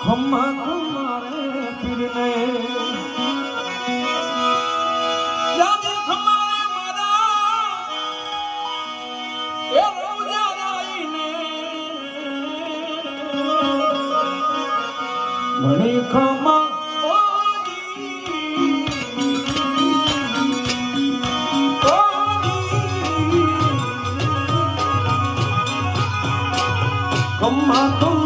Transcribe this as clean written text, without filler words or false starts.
ખમ્મા ખમ્મારે પીરને જાને ખમ્મારે મારા એ રોજા રાઈને મને ખમ્મા ખમ્મા